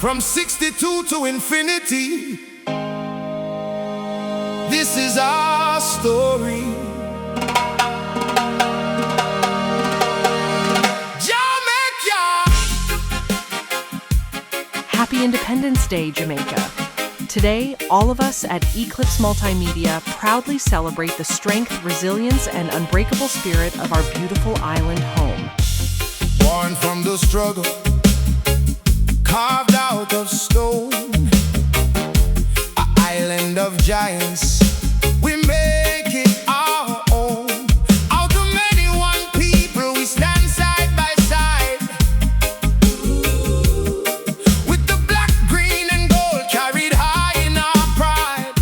from 62 to infinity. This is our story. Jamaica! Happy Independence Day, Jamaica. Today, all of us at Eclypse Multimedia proudly celebrate the strength, resilience, and unbreakable spirit of our beautiful island home. Born from the struggle, carved out of stone, an island of giants, we make it our own. Out of many one people, we stand side by side, with the black, green, and gold carried high in our pride.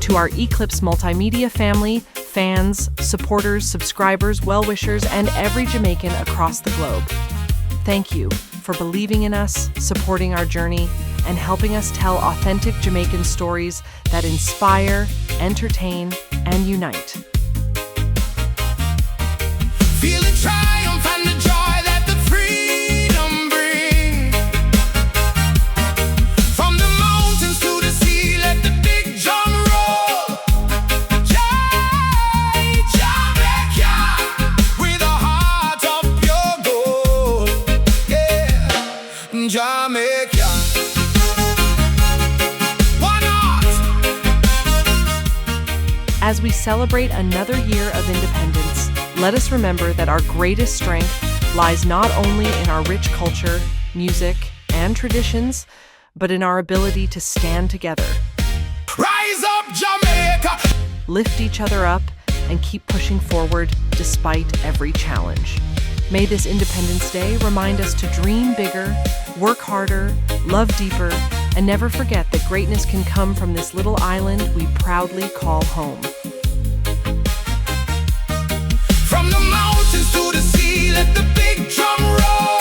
To our Eclypse Multimedia family, fans, supporters, subscribers, well-wishers, and every Jamaican across the globe, thank you for believing in us, supporting our journey, and helping us tell authentic Jamaican stories that inspire, entertain, and unite. Feel the triumph and the joy that the freedom brings. From the mountains to the sea, let the big drum roll. Jamaica, with a heart of pure gold. Yeah, Jamaica. Why not? As we celebrate another year of independence, let us remember that our greatest strength lies not only in our rich culture, music, and traditions, but in our ability to stand together, Rise up, Jamaica. lift each other up, and keep pushing forward despite every challenge. May this Independence Day remind us to dream bigger, work harder, love deeper, and never forget that greatness can come from this little island we proudly call home. From the mountains to the sea, let the big drum roll.